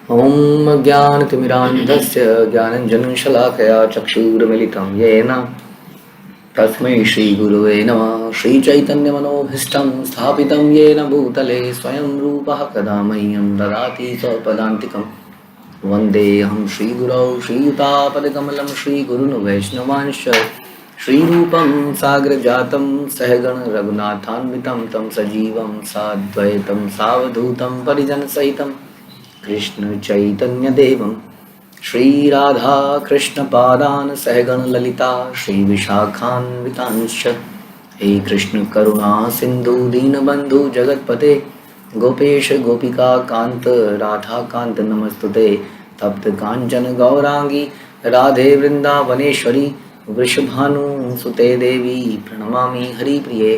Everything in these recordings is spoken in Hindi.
ॐ ज्ञानतिमिरान्धस्य ज्ञानञ्जनशलाकया चक्षुरुन्मिलितं येन तस्मै श्रीगुरुवे नमः। श्रीचैतन्यमनोभीष्टं स्थापितं येन भूतले स्वयं रूपः कदा मह्यं ददाति स्वपदान्तिकं। वन्देऽहं श्रीगुरौ श्रीयुतापदकमलं श्रीगुरुन् वैष्णवांश्च श्रीरूपं साग्रजातं सहगण रघुनाथान्वितं तं सजीवं साद्वैतं सावधूतं परिजनसहितं कृष्ण चैतन्य देवं श्री राधा कृष्ण पादान सहगण ललिता श्री विशाखान्वितांश्च। हे कृष्ण करुणा सिंधु दीनबंधु जगतपते गोपेश गोपिका कांत राधा कांत नमस्तुते। तप्त कांचन गौरांगी राधे वृंदावनेश्वरी वृषभानुसुते देवी प्रणमामि हरिप्रिये।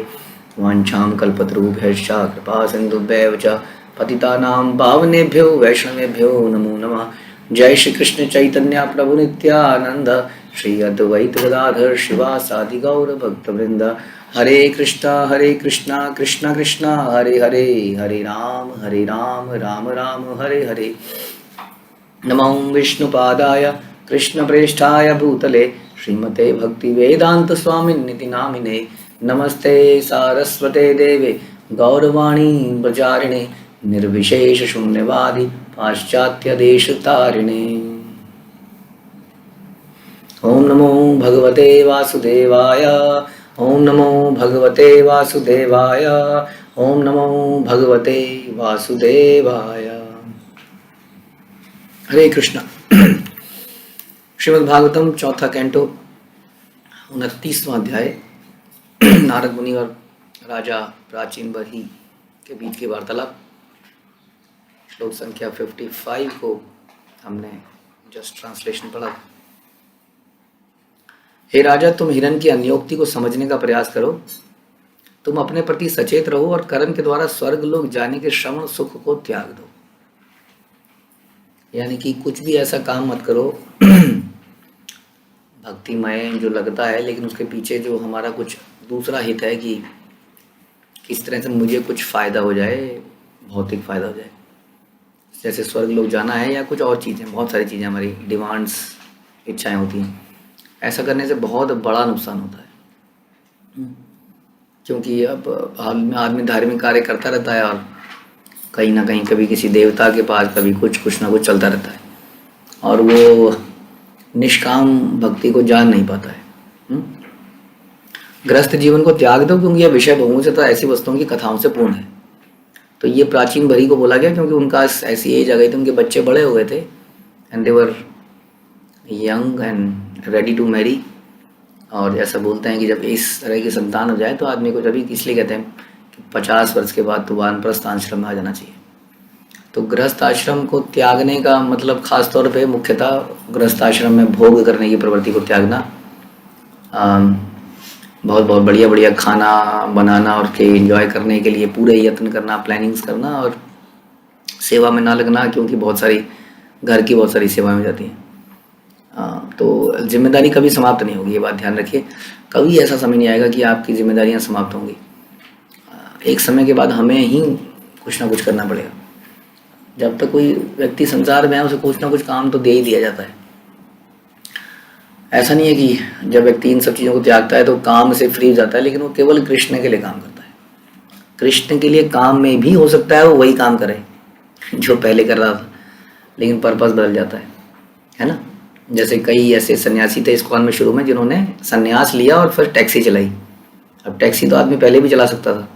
वाञ्छां कल्पतरुभ्यश्च कृपा सिन्धुभ्यैव च पतितानां पावनेभ्यो वैष्णवेभ्यो नमो नमः। जय श्री कृष्ण चैतन्य प्रभु नित्यानंद श्री अद्वैत गदाधर शिवासादि गौर भक्तवृंद। हरे कृष्णा कृष्णा कृष्णा हरे हरे, हरे राम राम राम हरे हरे। नमो विष्णुपादाय कृष्णप्रेष्ठाय भूतले श्रीमते भक्ति वेदांत स्वामिन्निति नामिने। नमस्ते सारस्वते देवे गौरवाणी प्रचारिणे निर्विशेष शून्यवादी पाश्चात्य देश तारिणे। ओम नमो भगवते वासुदेवाय, ओम नमो भगवते वासुदेवाय, ओम नमो भगवते वासुदेवाय। हरे कृष्णा। श्रीमद् भागवतम चौथा कैंटो 29वां अध्याय। नारद मुनि और राजा प्राचीन बरही के बीच की वार्तालाप। श्लोक संख्या 55 को हमने जस्ट ट्रांसलेशन पढ़ा। हे राजा, तुम हिरण की अन्योक्ति को समझने का प्रयास करो। तुम अपने प्रति सचेत रहो और कर्म के द्वारा स्वर्ग लोक जाने के श्रवण सुख को त्याग दो। यानी कि कुछ भी ऐसा काम मत करो भक्तिमय जो लगता है, लेकिन उसके पीछे जो हमारा कुछ दूसरा हित है कि किस तरह से मुझे कुछ फ़ायदा हो जाए, भौतिक फ़ायदा हो जाए, जैसे स्वर्ग लोग जाना है या कुछ और चीज़ें, बहुत सारी चीज़ें हमारी डिमांड्स, इच्छाएं होती हैं। ऐसा करने से बहुत बड़ा नुकसान होता है, क्योंकि अब हाल में आदमी धार्मिक कार्य करता रहता है और कहीं ना कहीं कभी किसी देवता के पास कभी कुछ ना कुछ चलता रहता है और वो निष्काम भक्ति को जान नहीं पाता है। गृहस्थ जीवन को त्याग दो, क्योंकि यह विषय भोगों से तो ऐसी वस्तुओं की कथाओं से पूर्ण है। तो ये प्राचीन बरी को बोला गया क्योंकि उनका ऐसी एज आ गई थी, उनके बच्चे बड़े हो गए थे and they were young and ready to marry. और ऐसा बोलते हैं कि जब इस तरह की संतान हो जाए तो आदमी को, जब इसलिए कहते हैं कि 50 वर्ष के बाद तो वानप्रस्थ आश्रम में आ जाना चाहिए। तो गृहस्थ आश्रम को त्यागने का मतलब खास तौर पे मुख्यतः गृहस्थ आश्रम में भोग करने की प्रवृत्ति को त्यागना, बहुत बहुत बढ़िया बढ़िया खाना बनाना और के एंजॉय करने के लिए पूरे यत्न करना, प्लानिंग्स करना और सेवा में ना लगना, क्योंकि बहुत सारी घर की बहुत सारी सेवाएं हो जाती हैं। तो जिम्मेदारी कभी समाप्त नहीं होगी, ये बात ध्यान रखिए। कभी ऐसा समय नहीं आएगा कि आपकी जिम्मेदारियां समाप्त होंगी। एक समय के बाद हमें ही कुछ ना कुछ करना पड़ेगा। जब तक कोई व्यक्ति संसार में है उसे कुछ ना कुछ काम तो दे ही दिया जाता है। ऐसा नहीं है कि जब व्यक्ति इन सब चीज़ों को त्यागता है तो काम से फ्री हो जाता है, लेकिन वो केवल कृष्ण के लिए काम करता है। कृष्ण के लिए काम में भी हो सकता है वो वही काम करे जो पहले कर रहा था, लेकिन पर्पस बदल जाता है ना। जैसे कई ऐसे सन्यासी थे इस्कॉन में शुरू में जिन्होंने सन्यास लिया और फिर टैक्सी चलाई। अब टैक्सी तो आदमी पहले भी चला सकता था,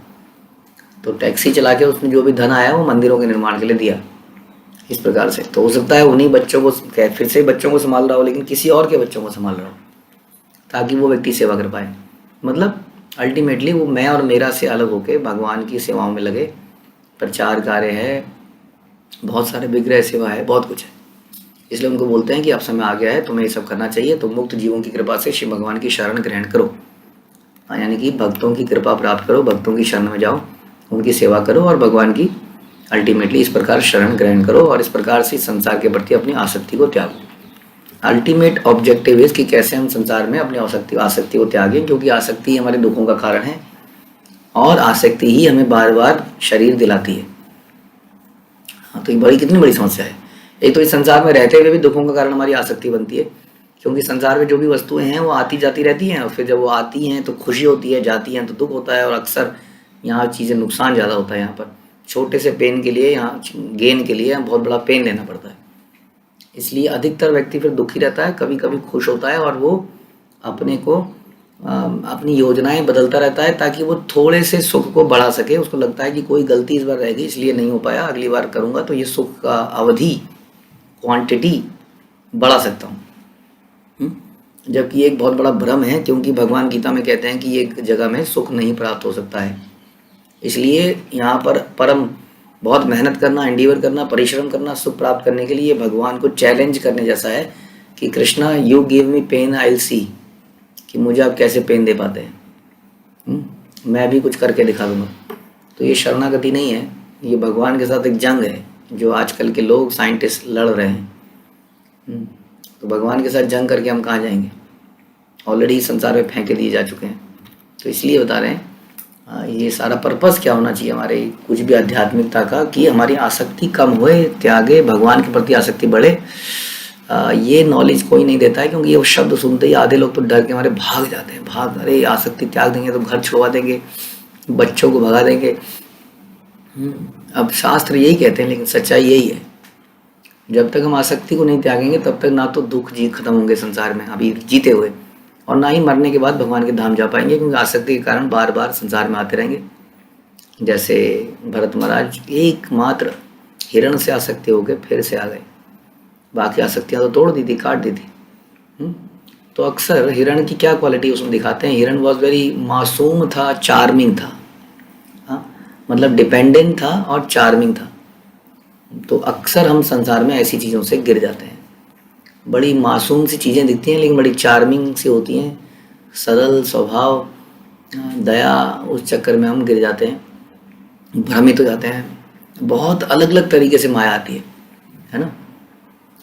तो टैक्सी चला के उसमें जो भी धन आया वो मंदिरों के निर्माण के लिए दिया, इस प्रकार से। तो हो सकता है उन्हीं बच्चों को फिर से बच्चों को संभाल रहा हो, लेकिन किसी और के बच्चों को संभाल रहा हो ताकि वो व्यक्ति सेवा कर पाए। मतलब अल्टीमेटली वो मैं और मेरा से अलग होके भगवान की सेवाओं में लगे। प्रचार कार्य है, बहुत सारे विग्रह सेवा है, बहुत कुछ है। इसलिए उनको बोलते हैं कि अब समय आ गया है, तुम्हें ये सब करना चाहिए। तो मुक्त जीवों की कृपा से श्री भगवान की शरण ग्रहण करो, यानी कि भक्तों की कृपा प्राप्त करो, भक्तों की शरण में जाओ, उनकी सेवा करो और भगवान की अल्टीमेटली इस प्रकार शरण ग्रहण करो और इस प्रकार से संसार के प्रति अपनी आसक्ति को त्यागो। अल्टीमेट ऑब्जेक्टिव इज कि कैसे हम संसार में अपनी आसक्ति को त्यागें, क्योंकि आसक्ति हमारे दुखों का कारण है और आसक्ति ही हमें बार बार शरीर दिलाती है। हाँ, तो ये कितनी बड़ी समस्या है। एक तो इस संसार में रहते हुए भी दुखों का कारण हमारी आसक्ति बनती है, क्योंकि संसार में जो भी वस्तुएं हैं वो आती जाती रहती हैं, और फिर जब वो आती हैं तो खुशी होती है, जाती हैं तो दुख होता है, और अक्सर यहाँ चीज़ें नुकसान ज़्यादा होता है। यहाँ पर छोटे से पेन के लिए, यहाँ गेन के लिए बहुत बड़ा पेन लेना पड़ता है। इसलिए अधिकतर व्यक्ति फिर दुखी रहता है, कभी कभी खुश होता है, और वो अपने को अपनी योजनाएं बदलता रहता है ताकि वो थोड़े से सुख को बढ़ा सके। उसको लगता है कि कोई गलती इस बार रह गई इसलिए नहीं हो पाया, अगली बार करूँगा तो ये सुख का अवधि, क्वांटिटी बढ़ा सकता हूँ। जबकि एक बहुत बड़ा भ्रम है, क्योंकि भगवान गीता में कहते हैं कि एक जगह में सुख नहीं प्राप्त हो सकता है। इसलिए यहाँ पर परम बहुत मेहनत करना, एंडीवर करना, परिश्रम करना सुख प्राप्त करने के लिए भगवान को चैलेंज करने जैसा है कि Krishna you give me pen I will see, कि मुझे आप कैसे पेन दे पाते हैं, मैं भी कुछ करके दिखा दूंगा। तो ये शरणागति नहीं है, ये भगवान के साथ एक जंग है जो आजकल के लोग साइंटिस्ट लड़ रहे हैं। तो भगवान के साथ जंग करके हम कहाँ जाएंगे, ऑलरेडी संसार में फेंके दिए जा चुके हैं। तो इसलिए बता रहे हैं ये सारा पर्पस क्या होना चाहिए हमारे कुछ भी आध्यात्मिकता का, कि हमारी आसक्ति कम होए, त्यागे, भगवान के प्रति आसक्ति बढ़े। ये नॉलेज कोई नहीं देता है, क्योंकि ये शब्द सुनते ही आधे लोग तो डर के हमारे भाग जाते हैं, अरे आसक्ति त्याग देंगे तो घर छुड़वा देंगे, बच्चों को भगा देंगे। अब शास्त्र यही कहते हैं, लेकिन सच्चाई यही है, जब तक हम आसक्ति को नहीं त्यागेंगे तब तक ना तो दुख जी खत्म होंगे संसार में अभी जीते हुए, और ना ही मरने के बाद भगवान के धाम जा पाएंगे, क्योंकि आसक्ति के कारण बार बार संसार में आते रहेंगे। जैसे भरत महाराज एकमात्र हिरण से आसक्ति हो गए, फिर से आ गए, बाकी आसक्तियाँ तो तोड़ दी थी, काट दी थी। तो अक्सर हिरण की क्या क्वालिटी उसमें दिखाते हैं, हिरण वॉज वेरी मासूम था, चार्मिंग था, मतलब डिपेंडेंट था और चार्मिंग था। तो अक्सर हम संसार में ऐसी चीज़ों से गिर जाते हैं, बड़ी मासूम सी चीज़ें दिखती हैं लेकिन बड़ी चार्मिंग सी होती हैं, सरल स्वभाव, दया, उस चक्कर में हम गिर जाते हैं, भ्रमित हो जाते हैं। बहुत अलग अलग तरीके से माया आती है ना,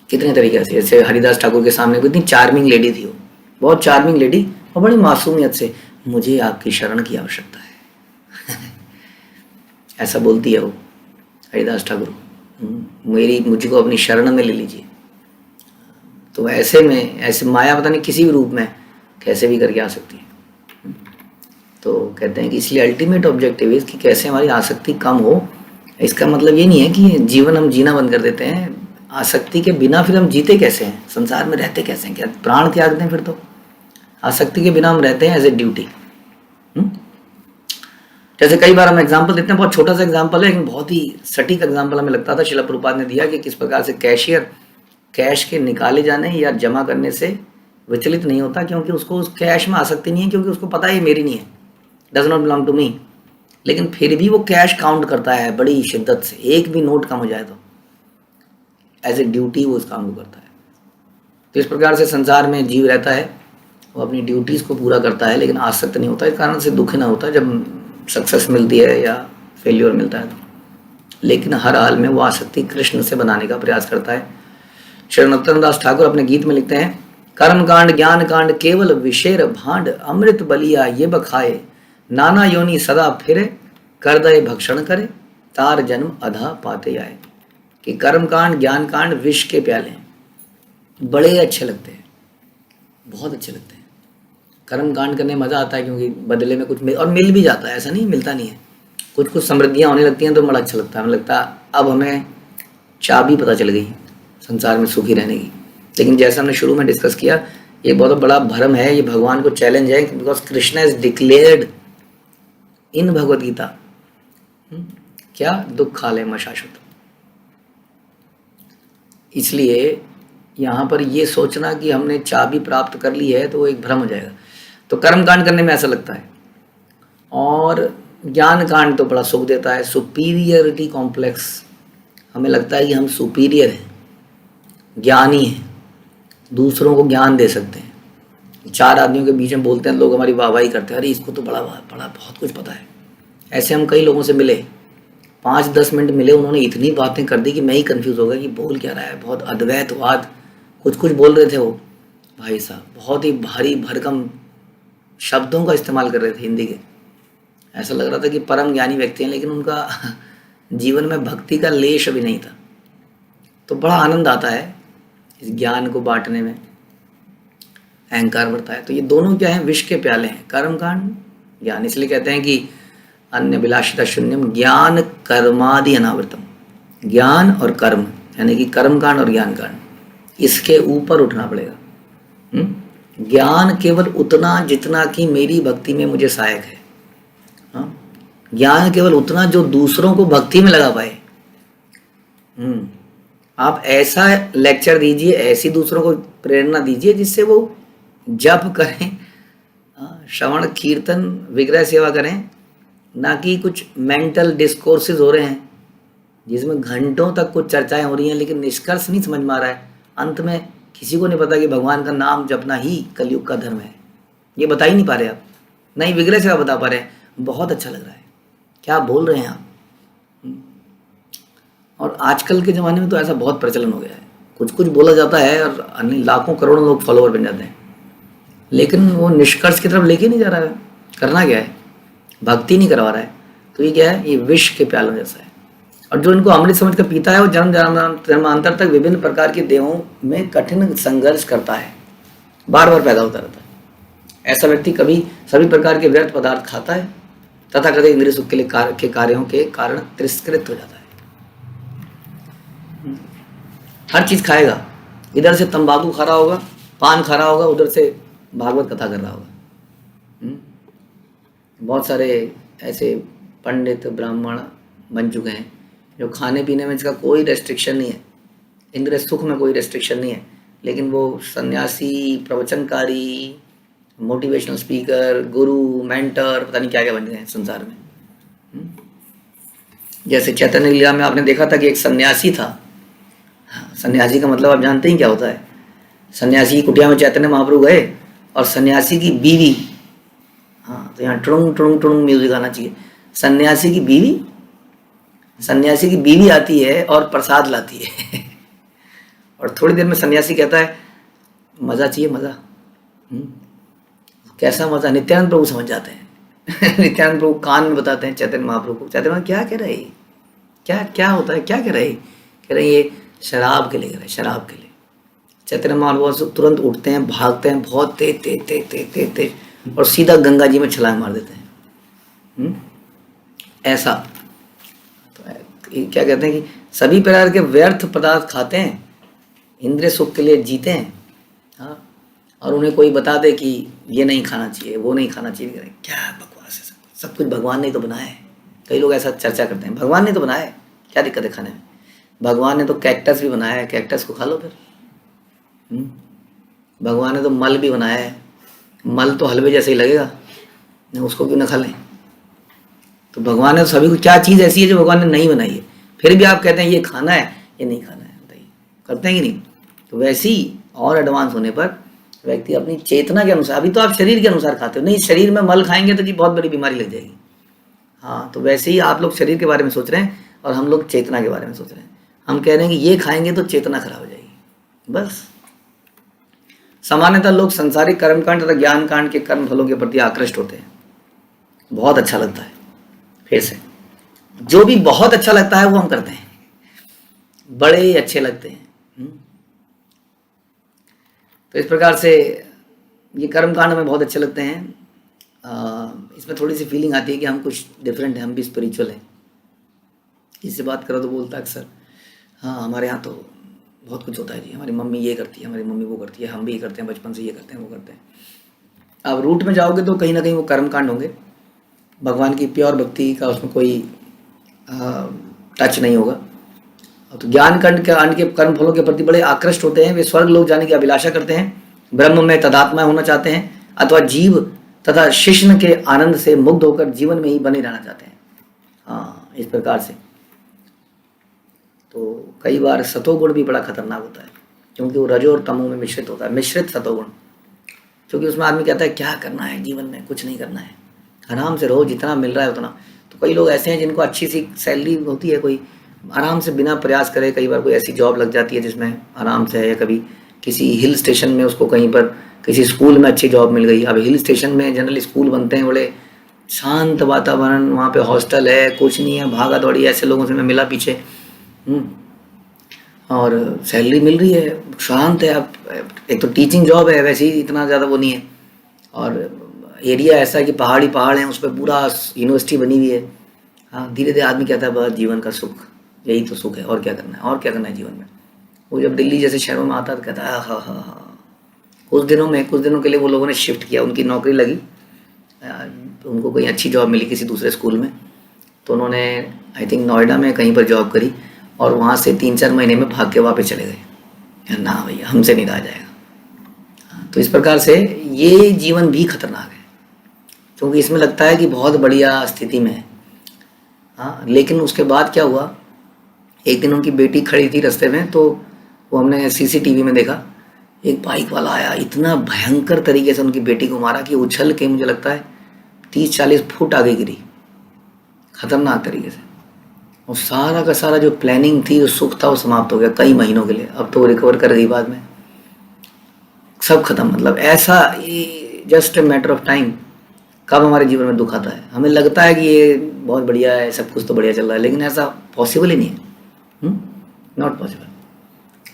कितने तरीके से। जैसे हरिदास ठाकुर के सामने कितनी चार्मिंग लेडी थी, वो बहुत चार्मिंग लेडी और बड़ी मासूमियत से, मुझे आपकी शरण की आवश्यकता है ऐसा बोलती है वो हरिदास ठाकुर, मुझको अपनी शरण में ले लीजिए। तो ऐसे में ऐसे माया पता नहीं किसी भी रूप में कैसे भी करके आ सकती है। तो कहते हैं कि इसलिए अल्टीमेट ऑब्जेक्टिव इज कि कैसे हमारी आसक्ति कम हो। इसका मतलब ये नहीं है कि जीवन हम जीना बंद कर देते हैं, आसक्ति के बिना फिर हम जीते कैसे हैं, संसार में रहते कैसे हैं, क्या प्राण त्याग दें? फिर तो आसक्ति के बिना हम रहते हैं एज ए ड्यूटी। जैसे कई बार हम एग्जाम्पल देते हैं, बहुत छोटा सा एग्जाम्पल है लेकिन बहुत ही सटीक एग्जाम्पल हमें लगता था, शिला प्रभुपाद ने दिया कि किस प्रकार से कैशियर कैश के निकाले जाने या जमा करने से विचलित नहीं होता, क्योंकि उसको उस कैश में आसक्ति नहीं है, क्योंकि उसको पता है ये मेरी नहीं है, does not belong to me. लेकिन फिर भी वो कैश काउंट करता है बड़ी शिद्दत से, एक भी नोट कम हो जाए तो एज ए ड्यूटी वो उस काम को करता है। तो इस प्रकार से संसार में जीव रहता है, वो अपनी ड्यूटीज़ को पूरा करता है लेकिन आसक्त नहीं होता। इस कारण से दुख ना होता जब सक्सेस मिलती है या फेल्योर मिलता है तो, लेकिन हर हाल में वो आसक्ति कृष्ण से बनाने का प्रयास करता है। श्री नरोत्तम दास ठाकुर अपने गीत में लिखते हैं, कर्म कांड ज्ञान कांड केवल विशेर भांड, अमृत बलिया ये बखाए, नाना योनि सदा फिरे, कर दे भक्षण करे, तार जन्म अधा पाते आए। कि कर्म कांड ज्ञान कांड विष के प्याले बड़े अच्छे लगते हैं, बहुत अच्छे लगते हैं। कर्म कांड करने मज़ा आता है क्योंकि बदले में कुछ और मिल भी जाता है, ऐसा नहीं मिलता नहीं है, कुछ कुछ समृद्धियाँ होने लगती हैं तो बड़ा अच्छा लगता है। हमें लगता है अब हमें चाबी पता चल गई संसार में सुखी रहने की। लेकिन जैसा हमने शुरू में डिस्कस किया, ये बहुत बड़ा भ्रम है, ये भगवान को चैलेंज है, because Krishna is declared in Bhagavad Gita क्या दुख खाले शाश्वत। इसलिए यहाँ पर ये सोचना कि हमने चाबी प्राप्त कर ली है तो वो एक भ्रम हो जाएगा। तो कर्म कांड करने में ऐसा लगता है, और ज्ञान कांड तो बड़ा सुख देता है, सुपीरियरिटी कॉम्प्लेक्स, हमें लगता है कि हम सुपीरियर हैं, ज्ञानी हैं, दूसरों को ज्ञान दे सकते हैं। चार आदमियों के बीच में बोलते हैं लोग, हमारी वाहवाही करते हैं, अरे इसको तो बड़ा बहुत कुछ पता है। ऐसे हम कई लोगों से मिले, 5-10 मिनट मिले, उन्होंने इतनी बातें कर दी कि मैं ही कंफ्यूज हो गया कि बोल क्या रहा है। बहुत अद्वैतवाद कुछ बोल रहे थे वो भाई साहब, बहुत ही भारी भरकम शब्दों का इस्तेमाल कर रहे थे हिंदी के। ऐसा लग रहा था कि परम ज्ञानी व्यक्ति हैं, लेकिन उनका जीवन में भक्ति का लेश भी नहीं था। तो बड़ा आनंद आता है इस ज्ञान को बांटने में, अहंकार बढ़ता है। तो ये दोनों क्या है, विष के प्याले हैं, कर्म कांड ज्ञान। इसलिए कहते हैं कि अन्य विलासिता शून्यम ज्ञान कर्मादि अनावृतम। ज्ञान और कर्म यानी कि कर्म कांड और ज्ञान कांड, इसके ऊपर उठना पड़ेगा। ज्ञान केवल उतना जितना कि मेरी भक्ति में मुझे सहायक है। हाँ? ज्ञान केवल उतना जो दूसरों को भक्ति में लगा पाए। आप ऐसा लेक्चर दीजिए, ऐसी दूसरों को प्रेरणा दीजिए जिससे वो जप करें, श्रवण कीर्तन विग्रह सेवा करें, ना कि कुछ मेंटल डिस्कोर्सेज हो रहे हैं जिसमें घंटों तक कुछ चर्चाएं हो रही हैं लेकिन निष्कर्ष नहीं समझ में आ रहा है। अंत में किसी को नहीं पता कि भगवान का नाम जपना ही कलयुग का धर्म है। ये बता ही नहीं पा रहे आप, नहीं विग्रह सेवा बता पा रहे। बहुत अच्छा लग रहा है, क्या बोल रहे हैं आप। और आजकल के ज़माने में तो ऐसा बहुत प्रचलन हो गया है, कुछ कुछ बोला जाता है और लाखों करोड़ों लोग फॉलोअर बन जाते हैं, लेकिन वो निष्कर्ष की तरफ लेके नहीं जा रहा है। करना क्या है, भक्ति नहीं करवा रहा है। तो ये क्या है, ये विष के प्यालों जैसा है। और जो इनको अमृत समझ कर पीता है वो जन्म जन्मांतर तक विभिन्न प्रकार के देहों में कठिन संघर्ष करता है, बार बार पैदा होता रहता है। ऐसा व्यक्ति कभी सभी प्रकार के व्यर्थ पदार्थ खाता है तथा कभी इंद्रिय सुख के लिए के कार्यों के कारण तिरस्कृत हो जाता है। हर चीज खाएगा, इधर से तंबाकू खा रहा होगा, पान खा रहा होगा, उधर से भागवत कथा कर रहा होगा। बहुत सारे ऐसे पंडित ब्राह्मण बन चुके हैं जो खाने पीने में इसका कोई रेस्ट्रिक्शन नहीं है, इंद्रिय सुख में कोई रेस्ट्रिक्शन नहीं है, लेकिन वो सन्यासी, प्रवचनकारी, मोटिवेशनल स्पीकर, गुरु, मेंटर, पता नहीं क्या क्या बन गए हैं संसार में। जैसे चैतन्य लीला में आपने देखा था कि एक सन्यासी था। सन्यासी का मतलब आप जानते ही क्या होता है। सन्यासी की कुटिया में चैतन्य महाप्रभु गए और सन्यासी की बीवी, हाँ तो यहाँ टुड़ुंग टुड़ुंग टुड़ुंग म्यूजिक आना चाहिए। सन्यासी की बीवी आती है और प्रसाद लाती है और थोड़ी देर में सन्यासी कहता है मजा चाहिए, मजा। कैसा मजा, नित्यानंद प्रभु समझ जाते हैं नित्यानंद प्रभु कान में बताते हैं चैतन्य महाप्रभु को, चैतन्य महाप्रभु क्या कह रहे हैं, क्या क्या होता है, क्या कह रहे ये शराब के लिए कह रहे, शराब के लिए। चैतन्य महाप्रभु तुरंत उठते हैं, भागते हैं बहुत तेज तेज तेज तेज तेज तेज और सीधा गंगा जी में छलांग मार देते हैं। ऐसा तो क्या कहते हैं कि सभी प्रकार के व्यर्थ पदार्थ खाते हैं, इंद्रिय सुख के लिए जीते हैं। हाँ, और उन्हें कोई बता दे कि ये नहीं खाना चाहिए, वो नहीं खाना चाहिए, क्या बकवास है, सब कुछ भगवान ने तो बनाया है। कई लोग ऐसा चर्चा करते हैं, भगवान ने तो बनाया है, क्या दिक्कत है खाने में। भगवान ने तो कैक्टस भी बनाया है, कैक्टस को खा लो फिर। भगवान ने तो मल भी बनाया है, मल तो हलवे जैसे ही लगेगा, उसको क्यों ना खा लें। तो भगवान ने तो सभी को, क्या चीज़ ऐसी है जो भगवान ने नहीं बनाई है, फिर भी आप कहते हैं ये खाना है, ये नहीं खाना है, बताइए करते हैं कि नहीं। तो वैसे ही और एडवांस होने पर व्यक्ति अपनी चेतना के अनुसार, अभी तो आप शरीर के अनुसार खाते हो, नहीं शरीर में मल खाएंगे तो जी बहुत बड़ी बीमारी लग जाएगी। हाँ, तो वैसे ही आप लोग शरीर के बारे में सोच रहे हैं और हम लोग चेतना के बारे में सोच रहे हैं। हम कह रहे हैं कि ये खाएंगे तो चेतना खराब हो जाएगी, बस। सामान्यतः लोग संसारिक कर्मकांड तथा ज्ञान कांड के कर्म फलों के प्रति आकृष्ट होते हैं। बहुत अच्छा लगता है, फिर से जो भी बहुत अच्छा लगता है वो हम करते हैं, बड़े अच्छे लगते हैं। तो इस प्रकार से ये कर्म कांड में बहुत अच्छे लगते हैं। इसमें थोड़ी सी फीलिंग आती है कि हम कुछ डिफरेंट हैं, हम भी स्पिरिचुअल हैं। किससे बात करो तो बोलता है अक्सर, हाँ हमारे यहाँ तो बहुत कुछ होता है जी, हमारी मम्मी ये करती है, हमारी मम्मी वो करती है, हम भी ये करते हैं, बचपन से ये करते हैं, वो करते हैं। अब रूट में जाओगे तो कहीं ना कहीं वो कर्म कांड होंगे, भगवान की प्योर भक्ति का उसमें कोई टच नहीं होगा। तो ज्ञान कांड के कर्म फलों के प्रति बड़े आकृष्ट होते हैं। वे स्वर्ग लोग जाने की अभिलाषा करते हैं, ब्रह्म में तदात्मा होना चाहते हैं, अथवा जीव तथा शिष्ण के आनंद से मुग्ध होकर जीवन में ही बने रहना चाहते हैं। हाँ, इस प्रकार से। तो कई बार सतोगुण भी बड़ा खतरनाक होता है, क्योंकि वो रजो और तमो में मिश्रित होता है, मिश्रित सतोगुण। क्योंकि उसमें आदमी कहता है क्या करना है जीवन में, कुछ नहीं करना है, आराम से रहो, जितना मिल रहा है उतना। तो कई लोग ऐसे हैं जिनको अच्छी सी सैलरी होती है, कोई आराम से बिना प्रयास करे, कई बार कोई ऐसी जॉब लग जाती है जिसमें आराम से है, या कभी किसी हिल स्टेशन में उसको कहीं पर किसी स्कूल में अच्छी जॉब मिल गई। अब हिल स्टेशन में जनरली स्कूल बनते हैं, बड़े शांत वातावरण, वहाँ पे हॉस्टल है, कुछ नहीं है, भागा दौड़ी, ऐसे लोगों से मैं मिला पीछे। और सैलरी मिल रही है, शांत है। आप एक तो टीचिंग जॉब है, वैसे ही इतना ज़्यादा वो नहीं है, और एरिया ऐसा है कि पहाड़ ही पहाड़ हैं, उस पर पूरा यूनिवर्सिटी बनी हुई है। हाँ, धीरे धीरे आदमी कहता है बस जीवन का सुख, यही तो सुख है, और क्या करना है, और क्या करना है जीवन में। वो जब दिल्ली जैसे शहरों में आता है तो कहता है हाँ हाँ हाँ। कुछ दिनों के लिए वो लोगों ने शिफ्ट किया, उनकी नौकरी लगी, उनको कोई अच्छी जॉब मिली किसी दूसरे स्कूल में, तो उन्होंने आई थिंक नोएडा में कहीं पर जॉब करी, और वहाँ से 3-4 महीने में भाग के वापस चले गए। ना भैया, हमसे नहीं रहा जाएगा। तो इस प्रकार से ये जीवन भी खतरनाक है, क्योंकि इसमें लगता है कि बहुत बढ़िया स्थिति में है। हाँ, लेकिन उसके बाद क्या हुआ, एक दिन उनकी बेटी खड़ी थी रास्ते में, तो वो हमने सीसीटीवी में देखा, एक बाइक वाला आया, इतना भयंकर तरीके से उनकी बेटी को मारा कि उछल के मुझे लगता है 30-40 फुट आगे गिरी, खतरनाक तरीके से। और सारा का सारा जो प्लानिंग थी, जो सुख था, वो समाप्त हो गया कई महीनों के लिए। अब तो वो रिकवर कर गई, बाद में सब खत्म। मतलब ऐसा just a matter of time, कब हमारे जीवन में दुख आता है। हमें लगता है कि ये बहुत बढ़िया है, सब कुछ तो बढ़िया चल रहा है, लेकिन ऐसा पॉसिबल ही नहीं है, नॉट पॉसिबल।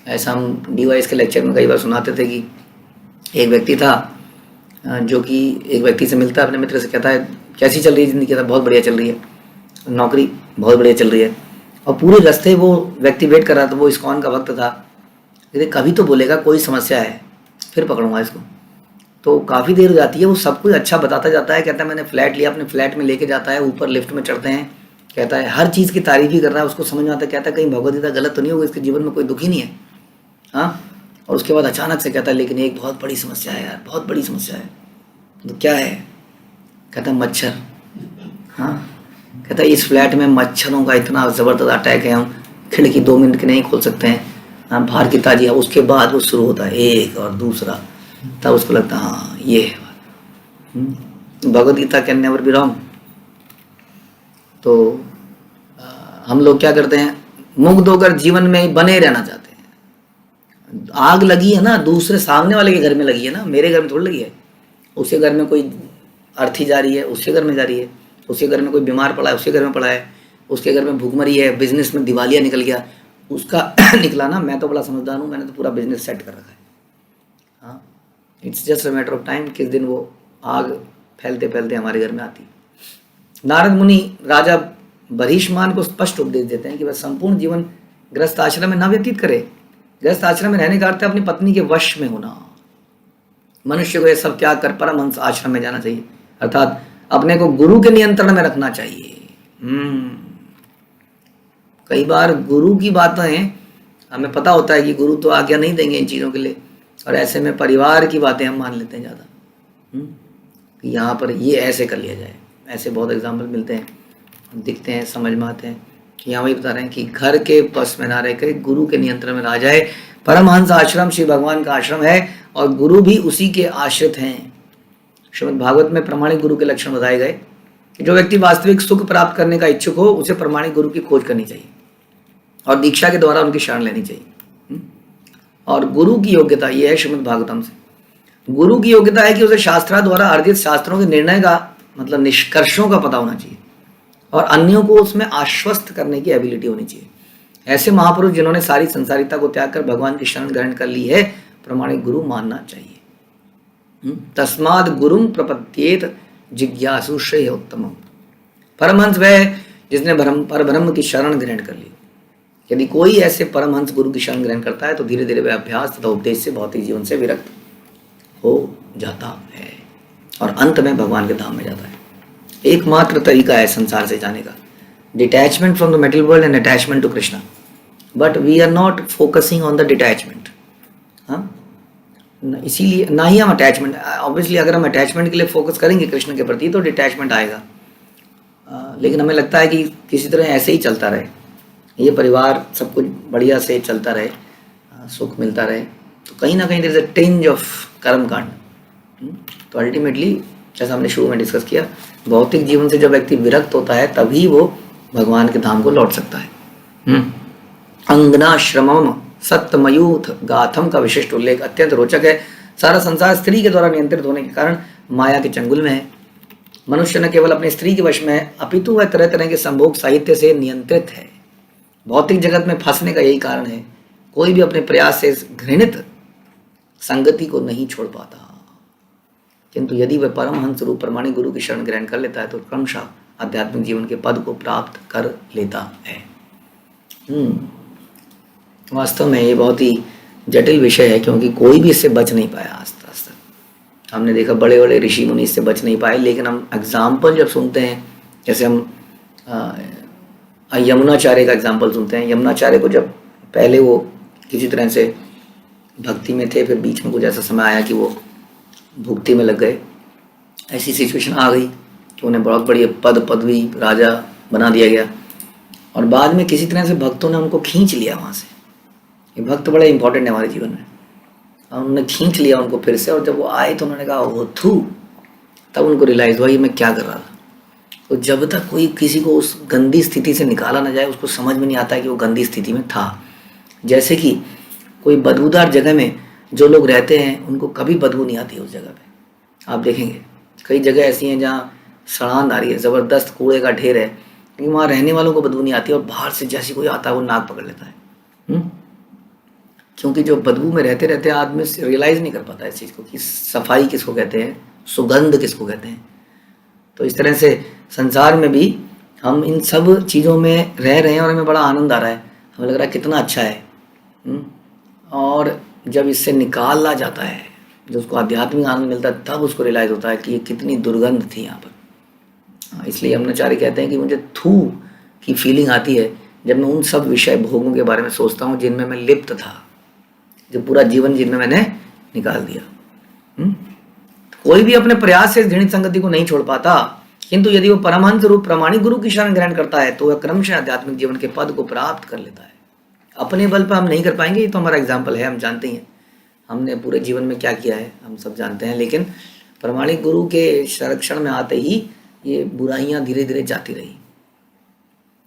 ऐसा हम DYS के लेक्चर में कई बार सुनाते थे कि एक व्यक्ति था जो कि एक व्यक्ति से मिलता है, अपने मित्र से, कहता है कैसी चल रही है ज़िंदगी, कहता है बहुत बढ़िया चल रही है, नौकरी बहुत बढ़िया चल रही है। और पूरे रास्ते वो व्यक्ति वेट कर रहा था, वो इस्कॉन का भक्त था, कहते कभी तो बोलेगा कोई समस्या है, फिर पकड़ूंगा इसको। तो काफ़ी देर हो जाती है, वो सब कुछ अच्छा बताता जाता है, कहता है मैंने फ्लैट लिया, अपने फ्लैट में लेके जाता है, ऊपर लिफ्ट में चढ़ते हैं, कहता है हर चीज़ की तारीफ ही कर रहा है। उसको समझ में आता है, कहता है कहीं भगवदगीता गलत तो नहीं होगा, इसके जीवन में कोई दुखी नहीं है। हाँ, और उसके बाद अचानक से कहता है लेकिन एक बहुत बड़ी समस्या है यार, बहुत बड़ी समस्या है। तो क्या है, कहता है मच्छर। हाँ, कहता है इस फ्लैट में मच्छरों का इतना ज़बरदस्त अटैक है, हम खिड़की 2 मिनट की नहीं खोल सकते हैं, हम बाहर की ताजी। उसके बाद वो शुरू होता है एक और दूसरा, तब उसको लगता है हाँ ये है Bhagavad Gita can never be wrong. तो हम लोग क्या करते हैं, मुग्ध होकर जीवन में बने रहना चाहते हैं। आग लगी है ना, दूसरे सामने वाले के घर में लगी है ना, मेरे घर में थोड़ी लगी है। उसके घर में कोई अर्थी जा रही है, उसके घर में जा रही है। उसके घर में कोई बीमार पड़ा है, उसके घर में पड़ा है। उसके घर में भूखमरी है, बिजनेस में दिवालिया निकल गया, उसका निकला ना। मैं तो बड़ा समझदार हूँ, मैंने तो पूरा बिजनेस सेट कर रखा है। हाँ, it's just a matter of time, किस दिन वो आग फैलते फैलते हमारे घर में आती। नारद मुनि राजा बरीशमान को स्पष्ट उपदेश देते हैं कि वह संपूर्ण जीवन गृहस्थ आश्रम में न व्यतीत करे। गृहस्थ आश्रम में रहने का अर्थ है अपनी पत्नी के वश में होना। मनुष्य को यह सब त्याग कर परमहंस आश्रम में जाना चाहिए, अर्थात अपने को गुरु के नियंत्रण में रखना चाहिए। कई बार गुरु की बातें हमें पता होता है कि गुरु तो आज्ञा नहीं देंगे इन चीज़ों के लिए, और ऐसे में परिवार की बातें हम मान लेते हैं ज़्यादा। यहाँ पर ये ऐसे कर लिया जाए, ऐसे बहुत एग्जाम्पल मिलते हैं, दिखते हैं, समझ में आते हैं कि यहाँ वही बता रहे हैं कि घर के बस में ना रह कर गुरु के नियंत्रण में रहा जाए। परमहंस आश्रम श्री भगवान का आश्रम है और गुरु भी उसी के आश्रित हैं। श्रीमद् भागवत में प्रमाणिक गुरु के लक्षण बताए गए कि जो व्यक्ति वास्तविक सुख प्राप्त करने का इच्छुक हो उसे प्रमाणिक गुरु की खोज करनी चाहिए और दीक्षा के द्वारा उनकी शरण लेनी चाहिए। और गुरु की योग्यता ये है, श्रीमद् भागवतम से गुरु की योग्यता है कि उसे शास्त्रा द्वारा अर्जित शास्त्रों के निर्णय का मतलब निष्कर्षों का पता होना चाहिए और अन्यों को उसमें आश्वस्त करने की एबिलिटी होनी चाहिए। ऐसे महापुरुष जिन्होंने सारी संसारिता को त्याग कर भगवान की शरण ग्रहण कर ली है, प्रमाणिक गुरु मानना चाहिए। तस्माद गुरुम प्रपद्येत जिज्ञासु श्रेय उत्तमम। परमहंस वह जिसने परब्रह्म की शरण ग्रहण कर ली। यदि कोई ऐसे परमहंस गुरु की शरण ग्रहण करता है तो धीरे धीरे वह अभ्यास तथा उपदेश से भौतिक जीवन से विरक्त हो जाता है और अंत में भगवान के धाम में जाता है। एकमात्र तरीका है संसार से जाने का, detachment from the material world and attachment to Krishna, but we are not focusing on the detachment. हाँ, इसीलिए ना ही हम अटैचमेंट, ऑब्वियसली अगर हम अटैचमेंट के लिए फोकस करेंगे कृष्ण के प्रति तो डिटैचमेंट आएगा। लेकिन हमें लगता है कि किसी तरह ऐसे ही चलता रहे, ये परिवार सब कुछ बढ़िया से चलता रहे, सुख मिलता रहे, तो कहीं ना कहीं there is a tinge of karma kand. तो अल्टीमेटली जैसा हमने शुरू में डिस्कस किया, भौतिक जीवन से जब व्यक्ति विरक्त होता है तभी वो भगवान के धाम को लौट सकता है। अंगनाश्रमम सत्यमयूथ गाथम का विशिष्ट उल्लेख अत्यंत रोचक है। सारा संसार स्त्री के द्वारा नियंत्रित होने के कारण माया के चंगुल में है। मनुष्य न केवल अपनी स्त्री के वश में है अपितु वह तरह तरह के संभोग साहित्य से नियंत्रित है। भौतिक जगत में फंसने का यही कारण है। कोई भी अपने प्रयास से इस घृणित संगति को नहीं छोड़ पाता, किंतु यदि वह परमहंस रूप प्रमाणिक गुरु की शरण ग्रहण कर लेता है तो क्रमशः आध्यात्मिक जीवन के पद को प्राप्त कर लेता है। वास्तव में ये बहुत ही जटिल विषय है, क्योंकि कोई भी इससे बच नहीं पाया आज तक। हमने देखा बड़े बड़े ऋषि मुनि इससे बच नहीं पाए, लेकिन हम एग्जाम्पल जब सुनते हैं, जैसे हम यमुनाचार्य का एग्जाम्पल सुनते हैं। यमुनाचार्य को जब पहले वो किसी तरह से भक्ति में थे, फिर बीच में कुछ ऐसा समय आया कि वो भुक्ति में लग गए, ऐसी सिचुएशन आ गई कि उन्हें बहुत बड़ी पदवी राजा बना दिया गया, और बाद में किसी तरह से भक्तों ने उनको खींच लिया वहाँ से। ये भक्त बड़े इंपॉर्टेंट है हमारे जीवन में, और उन्होंने खींच लिया उनको फिर से, और जब वो आए तो उन्होंने कहा वो थू, तब उनको रियलाइज हुआ ये मैं क्या कर रहा था। तो जब तक कोई किसी को उस गंदी स्थिति से निकाला ना जाए, उसको समझ में नहीं आता है कि वो गंदी स्थिति में था। जैसे कि कोई बदबूदार जगह में जो लोग रहते हैं उनको कभी बदबू नहीं आती उस जगह पे। आप देखेंगे कई जगह ऐसी हैं जहाँ सड़ान आ रही है, ज़बरदस्त कूड़े का ढेर है, लेकिन वहाँ रहने वालों को बदबू नहीं आती, और बाहर से जैसे कोई आता है वो नाक पकड़ लेता है। क्योंकि जो बदबू में रहते रहते आदमी रियलाइज़ नहीं कर पाता इस चीज़ को कि सफाई किसको कहते हैं, सुगंध किसको कहते हैं। तो इस तरह से संसार में भी हम इन सब चीज़ों में रह रहे हैं और हमें बड़ा आनंद आ रहा है, हमें लग रहा है कितना अच्छा है। और जब इससे निकाला जाता है, जो उसको आध्यात्मिक आनंद मिलता है, तब उसको रियलाइज़ होता है कि ये कितनी दुर्गंध थी यहाँ पर। इसलिए यमुनाचार्य कहते हैं कि मुझे थू की फीलिंग आती है जब मैं उन सब विषय भोगों के बारे में सोचता हूँ जिनमें मैं लिप्त था, जो पूरा जीवन जिनमें मैंने निकाल दिया। कोई भी अपने प्रयास से इस घृणित संगति को नहीं छोड़ पाता, किंतु यदि वो परमहंस रूप प्रमाणिक गुरु की शरण ग्रहण करता है तो वह क्रमशः आध्यात्मिक जीवन के पद को प्राप्त कर लेता है। अपने बल पर हम नहीं कर पाएंगे, ये तो हमारा एग्जाम्पल है, हम जानते हैं हमने पूरे जीवन में क्या किया है, हम सब जानते हैं। लेकिन प्रमाणिक गुरु के संरक्षण में आते ही ये बुराइयां धीरे धीरे जाती रही।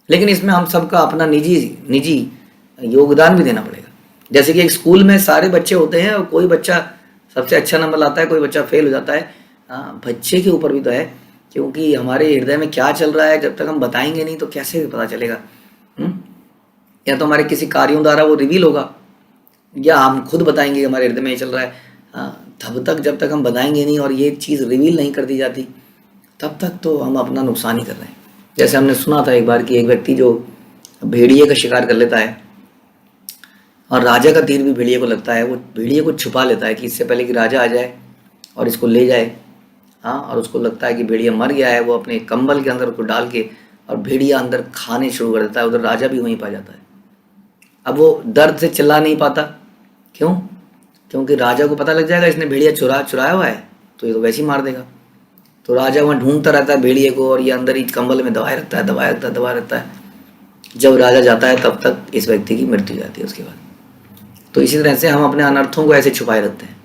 लेकिन इसमें हम सबका अपना निजी योगदान भी देना पड़ेगा। जैसे कि एक स्कूल में सारे बच्चे होते हैं और कोई बच्चा सबसे अच्छा नंबर लाता है, कोई बच्चा फेल हो जाता है। बच्चे के ऊपर भी तो है, क्योंकि हमारे हृदय में क्या चल रहा है जब तक हम बताएंगे नहीं तो कैसे पता चलेगा। या तो हमारे किसी कार्यों द्वारा वो रिवील होगा, या हम खुद बताएंगे हमारे हृदय में ये चल रहा है। तब तक जब तक हम बताएंगे नहीं और ये चीज़ रिवील नहीं कर दी जाती, तब तक तो हम अपना नुकसान ही कर रहे हैं। जैसे हमने सुना था एक बार कि एक व्यक्ति जो भेड़िए का शिकार कर लेता है, और राजा का तीर भी भेड़िए को लगता है, वो भेड़िए को छुपा लेता है कि इससे पहले कि राजा आ जाए और इसको ले जाए। और उसको लगता है कि भेड़िया मर गया है, वो अपने कंबल के अंदर उसको डाल के और भेड़िया अंदर खाने शुरू कर देता है। उधर राजा भी वहीं पा जाता है। अब वो दर्द से चिल्ला नहीं पाता, क्यों? क्योंकि राजा को पता लग जाएगा इसने भेड़िया चुराया हुआ है, तो ये तो वैसे ही मार देगा। तो राजा वहाँ ढूंढता रहता है भेड़िए को, और ये अंदर ही कंबल में दबाए रखता है। जब राजा जाता है तब तक इस व्यक्ति की मृत्यु जाती है उसके बाद। तो इसी तरह से हम अपने अनर्थों को ऐसे छुपाए रखते हैं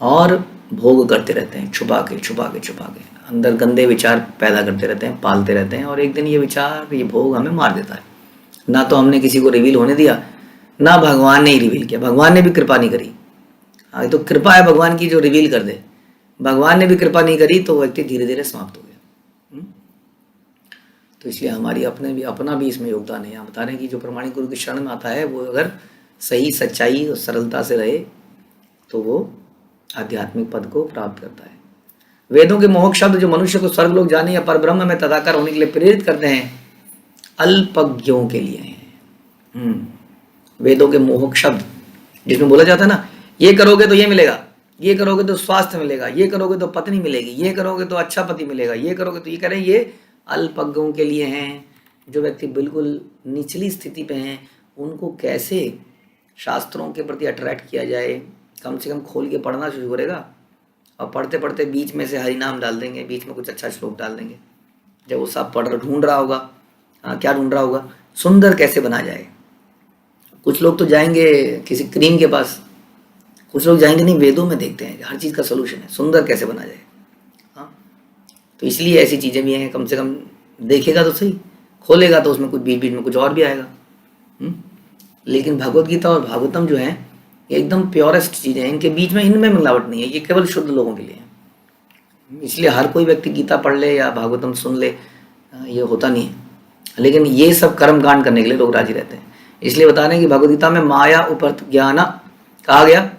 और भोग करते रहते हैं, छुपा के अंदर गंदे विचार पैदा करते रहते हैं, पालते रहते हैं, और एक दिन ये विचार, ये भोग हमें मार देता है। ना तो हमने किसी को रिवील होने दिया, ना भगवान ने ही रिवील किया, भगवान ने भी कृपा नहीं करी। तो कृपा है भगवान की जो रिवील कर दे, भगवान ने भी कृपा नहीं करी तो व्यक्ति धीरे धीरे समाप्त हो गया। तो इसलिए हमारी अपना भी इसमें योगदान है। यहाँ बता रहे हैं कि जो प्रमाणिक गुरु की शरण में आता है वो अगर सही सच्चाई और सरलता से रहे तो वो आध्यात्मिक पद को प्राप्त करता है। वेदों के मोहक शब्द जो मनुष्य को स्वर्गलोक जाने या परब्रह्म में तदाकार होने के लिए प्रेरित करते हैं, अल्पज्ञों के लिए हैं। वेदों के मोहक शब्द जिसमें बोला जाता है ना, ये करोगे तो ये मिलेगा, ये करोगे तो स्वास्थ्य मिलेगा, ये करोगे तो पत्नी मिलेगी, ये करोगे तो अच्छा पति मिलेगा, ये करोगे तो ये करें, ये अल्पज्ञों के लिए हैं। जो व्यक्ति बिल्कुल निचली स्थिति पे हैं, उनको कैसे शास्त्रों के प्रति अट्रैक्ट किया जाए, कम से कम खोल के पढ़ना शुरू करेगा, और पढ़ते पढ़ते बीच में से हरिनाम डाल देंगे, बीच में कुछ अच्छा श्लोक डाल देंगे। जब वो सब ढूंढ रहा होगा, क्या ढूंढ रहा होगा? सुंदर कैसे बना जाए। कुछ लोग तो जाएंगे किसी क्रीम के पास, कुछ लोग जाएंगे नहीं, वेदों में देखते हैं हर चीज़ का सोल्यूशन है, सुंदर कैसे बना जाए। तो इसलिए ऐसी चीज़ें भी हैं, कम से कम देखेगा तो सही, खोलेगा तो उसमें कुछ बीच बीच में कुछ और भी आएगा। लेकिन भगवत गीता और भागवतम जो है ये एकदम प्योरेस्ट चीज़ें हैं, इनके बीच में इनमें मिलावट नहीं है, ये केवल शुद्ध लोगों के लिए है। इसलिए हर कोई व्यक्ति गीता पढ़ ले या भागवतम सुन ले, ये होता नहीं है। लेकिन ये सब कर्म कांड करने के लिए लोग राजी रहते हैं। इसलिए बता रहे हैं कि भगवद गीता में माया उपरत ज्ञान कहा गया,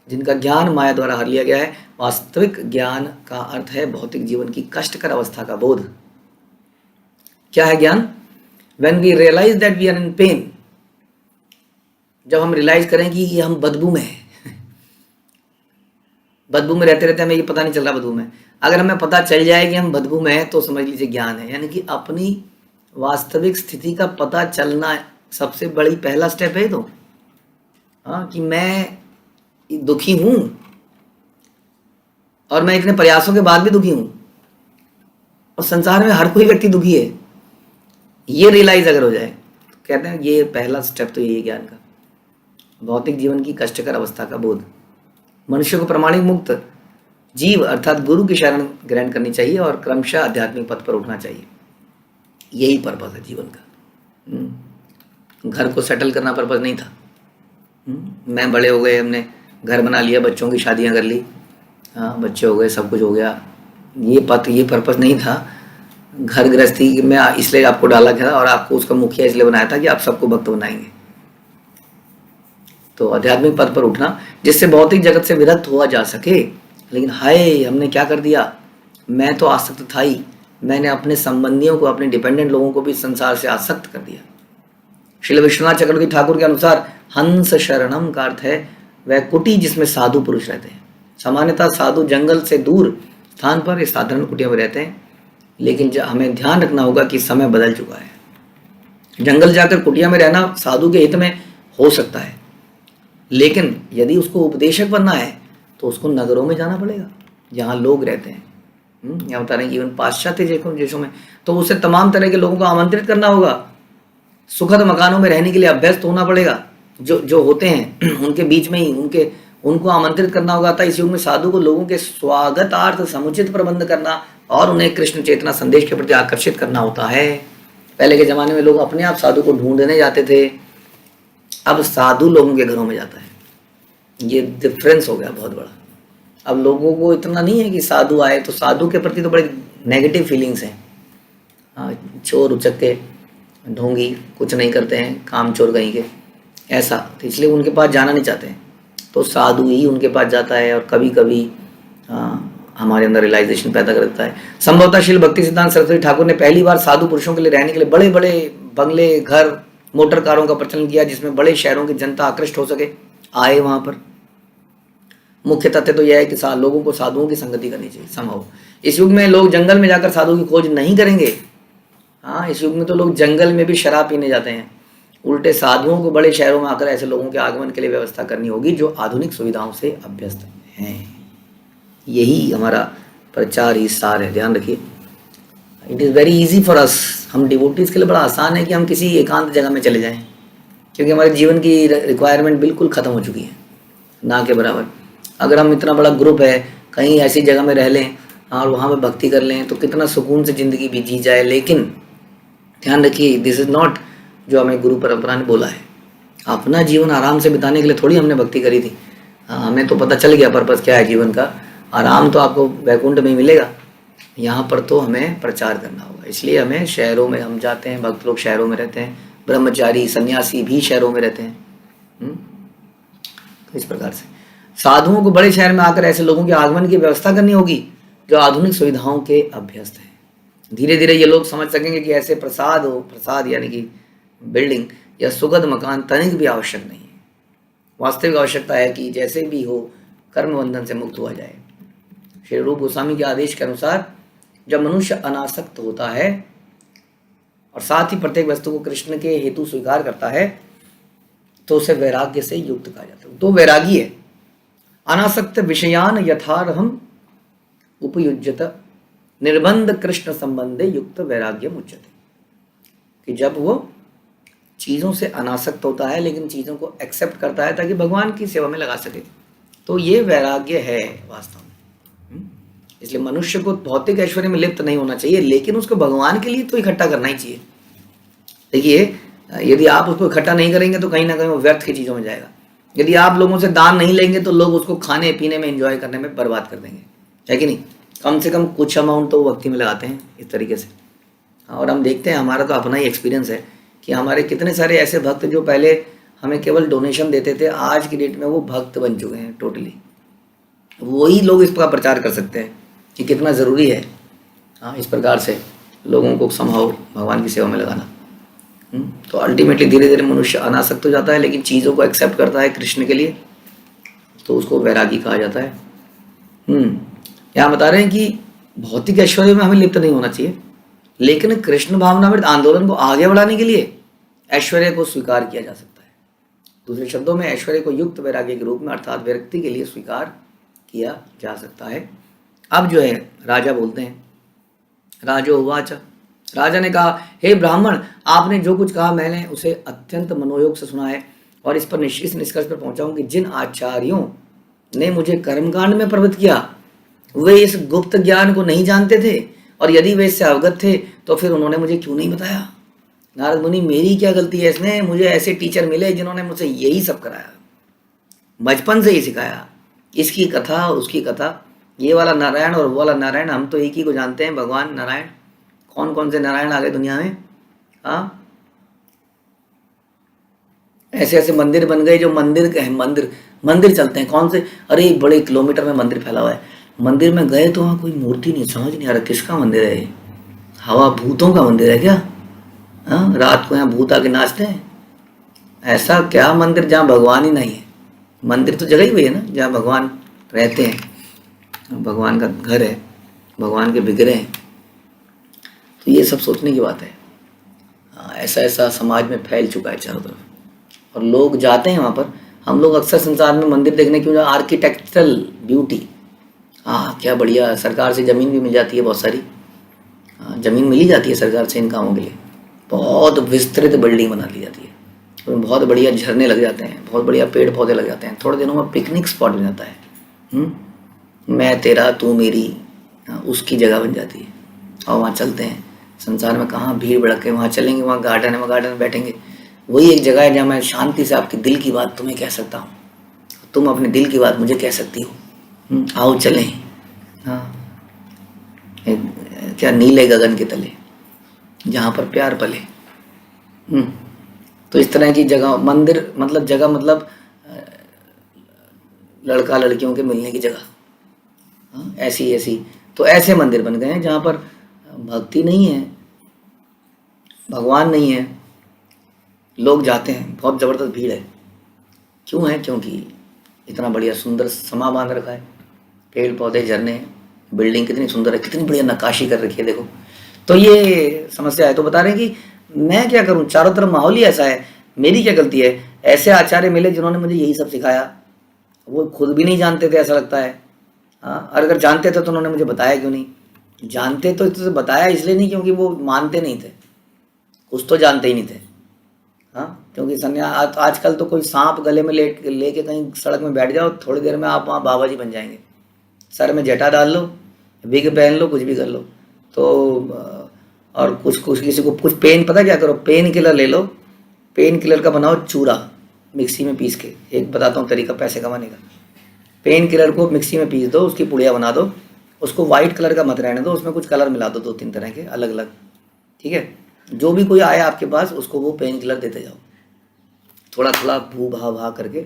जिनका ज्ञान माया द्वारा हर लिया गया है। वास्तविक ज्ञान का अर्थ है भौतिक जीवन की कष्टकर अवस्था का बोध। क्या है ज्ञान? When we realize that we are in pain, जब हम रियलाइज करें कि ये हम बदबू में हैं, बदबू में रहते रहते हमें ये पता नहीं चल रहा बदबू में, अगर हमें पता चल जाए कि हम बदबू में हैं तो समझ लीजिए ज्ञान है। यानी कि अपनी वास्तविक स्थिति का पता चलना सबसे बड़ी पहला स्टेप है। तो हाँ, कि मैं दुखी हूं और मैं इतने प्रयासों के बाद भी दुखी हूं और संसार में हर कोई व्यक्ति दुखी है, ये रियलाइज अगर हो जाए तो कहते हैं ये पहला स्टेप तो यही है ज्ञान का, भौतिक जीवन की कष्टकर अवस्था का बोध। मनुष्य को प्रमाणिक मुक्त जीव अर्थात गुरु की शरण ग्रहण करनी चाहिए और क्रमशः आध्यात्मिक पथ पर उठना चाहिए। यही पर्पस है जीवन का। घर को सेटल करना पर्पस नहीं था। मैं बड़े हो गए, हमने घर बना लिया, बच्चों की शादियां कर ली, हाँ बच्चे हो गए, सब कुछ हो गया, ये पर्पस नहीं था। घर गृहस्थी में इसलिए आपको डाला गया और आपको उसका मुखिया इसलिए बनाया था कि आप सबको भक्त बनाएंगे। तो आध्यात्मिक पथ पर उठना जिससे भौतिक जगत से विरक्त हुआ जा सके। लेकिन हाय, हमने क्या कर दिया, मैं तो आसक्त था ही, मैंने अपने संबंधियों को, अपने डिपेंडेंट लोगों को भी संसार से आसक्त कर दिया। श्रील विश्वनाथ चक्रवर्ती ठाकुर के अनुसार हंस शरणम का अर्थ है वह कुटी जिसमें साधु पुरुष रहते हैं। सामान्यतः साधु जंगल से दूर स्थान पर इस साधारण कुटिया में रहते हैं, लेकिन हमें ध्यान रखना होगा कि समय बदल चुका है। जंगल जाकर कुटिया में रहना साधु के हित में हो सकता है, लेकिन यदि उसको उपदेशक बनना है तो उसको नगरों में जाना पड़ेगा जहाँ लोग रहते हैं। यहाँ बता रहे हैं इवन पाश्चात्य देशों में तो उसे तमाम तरह के लोगों को आमंत्रित करना होगा, सुखद मकानों में रहने के लिए अभ्यस्त होना पड़ेगा। जो होते हैं उनके बीच में ही उनको आमंत्रित करना होगा था। इस युग में साधु को लोगों के स्वागतार्थ समुचित प्रबंध करना और उन्हें कृष्ण चेतना संदेश के प्रति आकर्षित करना होता है। पहले के जमाने में लोग अपने आप साधु को ढूंढने जाते थे, अब साधु लोगों के घरों में जाता है। ये डिफरेंस हो गया बहुत बड़ा। अब लोगों को इतना नहीं है कि साधु आए, तो साधु के प्रति तो बड़े नेगेटिव फीलिंग्स हैं। हाँ, चोर उचक्के ढोंगी कुछ नहीं करते हैं, काम चोर कहीं के, ऐसा, तो इसलिए उनके पास जाना नहीं चाहते हैं, तो साधु ही उनके पास जाता है और कभी कभी हमारे अंदर रियलाइजेशन पैदा करता है। संभवतः श्रील भक्ति सिद्धांत सरस्वती ठाकुर ने पहली बार साधु पुरुषों के लिए रहने के लिए बड़े बड़े बंगले, घर, मोटर कारों का प्रचलन किया जिसमें बड़े शहरों की जनता आकृष्ट हो सके, आए वहां पर। मुख्य तथ्य तो यह है कि लोगों को साधुओं की संगति करनी चाहिए संभव। इस युग में लोग जंगल में जाकर साधु की खोज नहीं करेंगे। हाँ, इस युग में तो लोग जंगल में भी शराब पीने जाते हैं। उल्टे साधुओं को बड़े शहरों में आकर ऐसे लोगों के आगमन के लिए व्यवस्था करनी होगी जो आधुनिक सुविधाओं से अभ्यस्त हैं। यही हमारा प्रचार ही सार है, ध्यान रखिए। It is very easy for us, हम डिवोटीज के लिए बड़ा आसान है कि हम किसी एकांत जगह में चले जाएं, क्योंकि हमारे जीवन की रिक्वायरमेंट बिल्कुल ख़त्म हो चुकी है, ना के बराबर। अगर हम इतना बड़ा ग्रुप है कहीं ऐसी जगह में रह लें और वहाँ पर भक्ति कर लें तो कितना सुकून से ज़िंदगी भी जी जाए। लेकिन ध्यान रखिए, दिस इज़ नॉट जो हमें गुरु परंपरा ने बोला है। अपना जीवन आराम से बिताने के लिए थोड़ी हमने भक्ति करी थी। हमें तो पता चल गया पर्पस क्या है जीवन का। आराम तो आपको वैकुंठ में मिलेगा, यहाँ पर तो हमें प्रचार करना होगा। इसलिए हमें शहरों में हम जाते हैं, भक्त लोग शहरों में रहते हैं, ब्रह्मचारी सन्यासी भी शहरों में रहते हैं। तो इस प्रकार से साधुओं को बड़े शहर में आकर ऐसे लोगों के आगमन की व्यवस्था करनी होगी जो आधुनिक सुविधाओं के अभ्यस्त हैं। धीरे धीरे ये लोग समझ सकेंगे कि ऐसे प्रसाद यानी कि बिल्डिंग या सुगध मकान तनिक भी आवश्यक नहीं है। वास्तविक आवश्यकता है कि जैसे भी हो कर्म बंधन से मुक्त हुआ जाए। श्री रूप गोस्वामी के आदेश के अनुसार जब मनुष्य अनासक्त होता है और साथ ही प्रत्येक वस्तु को कृष्ण के हेतु स्वीकार करता है तो उसे वैराग्य से युक्त कहा जाता है। तो वैरागी है। अनासक्त विषयान यथारहम उपयुज्यत निर्बंध कृष्ण संबंधे युक्त वैराग्य मुच्यते, कि जब वो चीज़ों से अनासक्त होता है लेकिन चीज़ों को एक्सेप्ट करता है ताकि भगवान की सेवा में लगा सके, तो ये वैराग्य है वास्तव में। इसलिए मनुष्य को भौतिक ऐश्वर्य में लिप्त नहीं होना चाहिए, लेकिन उसको भगवान के लिए तो इकट्ठा करना ही चाहिए। देखिए, यदि आप उसको इकट्ठा नहीं करेंगे तो कहीं ना कहीं वो व्यर्थ की चीज़ों में जाएगा। यदि आप लोगों से दान नहीं लेंगे तो लोग उसको खाने पीने में, एंजॉय करने में बर्बाद कर देंगे, है कि नहीं। कम से कम कुछ अमाउंट तो भक्ति में लगाते हैं इस तरीके से। और हम देखते हैं, हमारा तो अपना ही एक्सपीरियंस है कि हमारे कितने सारे ऐसे भक्त जो पहले हमें केवल डोनेशन देते थे, आज की डेट में वो भक्त बन चुके हैं टोटली। वही लोग इस प्रकार प्रचार कर सकते हैं कि कितना ज़रूरी है हाँ इस प्रकार से लोगों को संभव भगवान की सेवा में लगाना। तो अल्टीमेटली धीरे धीरे मनुष्य अनासक्त हो जाता है, लेकिन चीज़ों को एक्सेप्ट करता है कृष्ण के लिए, तो उसको वैरागी कहा जाता है। यहाँ बता रहे हैं कि भौतिक ऐश्वर्य में हमें लिप्त नहीं होना चाहिए, लेकिन कृष्ण भावनामृत आंदोलन को आगे बढ़ाने के लिए ऐश्वर्य को स्वीकार किया जा सकता है। दूसरे शब्दों में ऐश्वर्य को युक्त वैराग्य के रूप में अर्थात व्यक्ति के लिए स्वीकार किया जा सकता है। अब जो है राजा बोलते हैं, राजो उवाच, राजा ने कहा, हे ब्राह्मण, आपने जो कुछ कहा मैंने उसे अत्यंत मनोयोग से सुना है और इस पर इस निष्कर्ष पर पहुंचा हूं कि जिन आचार्यों ने मुझे कर्मकांड में प्रवृत्त किया वे इस गुप्त ज्ञान को नहीं जानते थे, और यदि वे इससे अवगत थे तो फिर उन्होंने मुझे क्यों नहीं बताया। नारद मुनि, मेरी क्या गलती है इसमें? मुझे ऐसे टीचर मिले जिन्होंने मुझसे यही सब कराया, बचपन से ही सिखाया, इसकी कथा उसकी कथा, ये वाला नारायण और वो वाला नारायण, हम तो एक ही को जानते हैं, भगवान नारायण। कौन कौन से नारायण आ गए दुनिया में? हाँ, ऐसे ऐसे मंदिर बन गए जो मंदिर चलते हैं। कौन से? अरे बड़े किलोमीटर में मंदिर फैला हुआ है, मंदिर में गए तो वहाँ कोई मूर्ति नहीं, समझ नहीं आ रहा किसका मंदिर है ये। हवा भूतों का मंदिर है क्या? हाँ, रात को यहाँ भूत आके नाचते हैं। ऐसा क्या मंदिर जहाँ भगवान ही नहीं है? मंदिर तो जगह ही हुई है ना जहाँ भगवान रहते हैं, भगवान का घर है, भगवान के विग्रह हैं। तो ये सब सोचने की बात है। ऐसा ऐसा समाज में फैल चुका है चारों तरफ, और लोग जाते हैं वहाँ पर। हम लोग अक्सर संसार में मंदिर देखने क्यों? आर्किटेक्चरल ब्यूटी, हाँ क्या बढ़िया, सरकार से ज़मीन भी मिल जाती है बहुत सारी, ज़मीन मिली जाती है सरकार से इन कामों के लिए, बहुत विस्तृत बिल्डिंग बना ली जाती है, उसमें बहुत बढ़िया झरने लग जाते हैं, बहुत बढ़िया पेड़ पौधे लग जाते हैं, थोड़े दिनों में पिकनिक स्पॉट बन जाता है। मैं तेरा तू मेरी, उसकी जगह बन जाती है, और वहाँ चलते हैं। संसार में कहाँ भीड़ भड़क है, वहाँ चलेंगे, वहाँ गार्डन है, वहाँ गार्डन में बैठेंगे। वही एक जगह है जहाँ मैं शांति से आपके दिल की बात तुम्हें कह सकता हूँ, तुम अपने दिल की बात मुझे कह सकती हो। आओ चलें, हाँ क्या नीले गगन के तले जहाँ पर प्यार पले। तो इस तरह की जगह, मंदिर मतलब जगह मतलब लड़का लड़कियों के मिलने की जगह, ऐसी ऐसी। तो ऐसे मंदिर बन गए हैं जहाँ पर भक्ति नहीं है, भगवान नहीं है, लोग जाते हैं, बहुत ज़बरदस्त भीड़ है। क्यों है? क्योंकि इतना बढ़िया सुंदर समा बांध रखा है, पेड़ पौधे झरने, बिल्डिंग कितनी सुंदर है, कितनी बढ़िया नक्काशी कर रखी है, देखो। तो ये समस्या है। तो बता रहे हैं कि मैं क्या करूं, चारों तरफ माहौल ही ऐसा है, मेरी क्या गलती है? ऐसे आचार्य मिले जिन्होंने मुझे यही सब सिखाया, वो खुद भी नहीं जानते थे ऐसा लगता है। हाँ, और अगर जानते थे तो उन्होंने मुझे बताया क्यों नहीं? जानते तो बताया इसलिए नहीं क्योंकि वो मानते नहीं थे, कुछ तो जानते ही नहीं थे। हाँ, क्योंकि संन्यास आजकल तो कोई सांप गले में लेके कहीं सड़क में बैठ जाओ, थोड़ी देर में आप वहाँ बाबा जी बन जाएंगे। सर में जटा डाल लो, विग पहन लो, कुछ भी कर लो। तो और कुछ किसी को कुछ पेन, पता क्या करो, पेन किलर ले लो, पेन किलर का बनाओ चूरा मिक्सी में पीस के। एक बताता हूँ तरीका पैसे कमाने का। पेन किलर को मिक्सी में पीस दो, उसकी पुड़िया बना दो, उसको वाइट कलर का मत रहने दो, उसमें कुछ कलर मिला दो, 2-3 तरह के अलग अलग, ठीक है। जो भी कोई आया आपके पास उसको वो पेन किलर देते जाओ, थोड़ा थोड़ा भू भा भा करके।